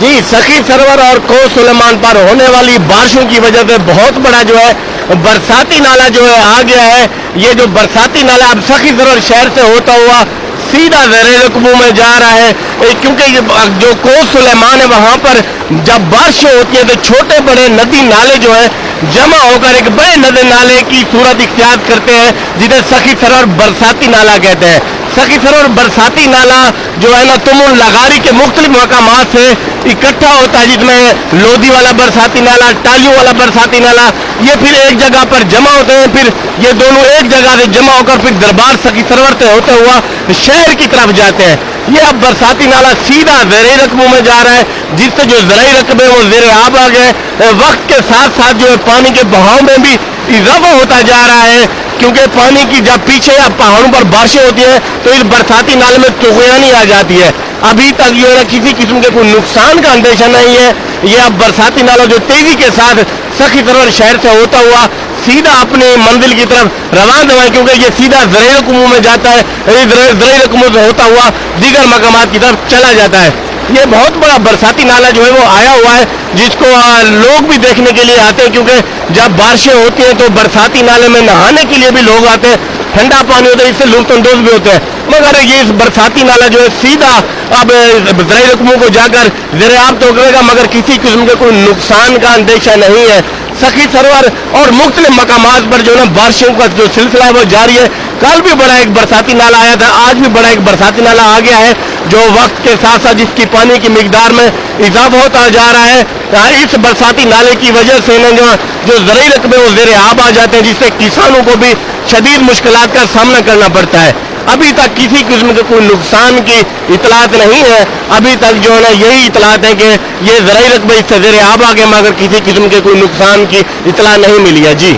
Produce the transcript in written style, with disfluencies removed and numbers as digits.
जी, सखी सरोवर और कोस सुलेमान पर होने वाली बारिशों की वजह से बहुत बड़ा जो है बरसाती नाला जो है आ गया है। ये जो बरसाती नाला अब सखी सरोवर शहर से होता हुआ सीधा ज़रेल-ए-कुबू में जा रहा है, क्योंकि जो कोस सुलेमान है वहाँ पर जब बारिशें होती है तो छोटे बड़े नदी नाले जो है जमा होकर एक बड़े नदी नाले की सूरत इख्तियार करते हैं, जिन्हें सखी सरोवर बरसाती नाला कहते हैं। सखी सरोवर बरसाती नाला जो है ना तुमुल लगारी के मुख्तलिफ मकामात से इकट्ठा होता है, जिसमें लोधी वाला बरसाती नाला, टालियों वाला बरसाती नाला, ये फिर एक जगह पर जमा होते हैं। फिर ये दोनों एक जगह से जमा होकर फिर दरबार सखी सरोवर से होते हुआ शहर की तरफ जाते हैं। ये अब बरसाती नाला सीधा ज़रेल-ए-कुबू में जा रहा है, जिससे जो ज़राई रकबे वो ज़ेर-ए-आब आ गए। वक्त के साथ साथ जो है पानी के बहाव में भी इजाफा होता जा रहा है, क्योंकि पानी की जब पीछे या पहाड़ों पर बारिशें होती हैं तो इस बरसाती नाले में तुग़यानी आ जाती है। अभी तक जो है किसी किस्म के कोई नुकसान का अंदेशा नहीं है। ये अब बरसाती नाला जो तेजी के साथ सखी सरोवर शहर से होता हुआ सीधा अपने मंजिल की तरफ रवाना हुआ है, क्योंकि ये सीधा ज़रेल-ए-कुबू में जाता है। ज़रेल-ए-कुबू से होता हुआ दीगर मकामात की तरफ चला जाता है। ये बहुत बड़ा बरसाती नाला जो है वो आया हुआ है, जिसको लोग भी देखने के लिए आते हैं, क्योंकि जब बारिशें होती हैं तो बरसाती नाले में नहाने के लिए भी लोग आते हैं। ठंडा पानी होता है, इससे लुत्फ़ अंदोज़ भी होते हैं। मगर ये इस बरसाती नाला जो है सीधा अब ज़रेल-ए-कुबू को जाकर ज़ेर-ए-आब तो करेगा, मगर किसी किस्म के कोई नुकसान का अंदेशा नहीं है। सखी सरोवर और मुख्तलिफ मकामात पर जो है बारिशों का जो सिलसिला है वो जारी है। कल भी बड़ा एक बरसाती नाला आया था, आज भी बड़ा एक बरसाती नाला आ गया है, जो वक्त के साथ साथ जिसकी पानी की मिकदार में इजाफा होता जा रहा है। इस बरसाती नाले की वजह से जो ज़राई रकबे वो ज़ेर-ए-आब आ जाते हैं, जिससे किसानों को भी शदीद मुश्किलात का सामना करना पड़ता है। अभी तक किसी किस्म के कोई नुकसान की इतलात नहीं है। अभी तक जो है ना यही इतलात है कि ये ज़राई रकबे इससे ज़ेर-ए-आब आ गए, मगर किसी किस्म के कोई नुकसान की इतला नहीं मिली है। जी।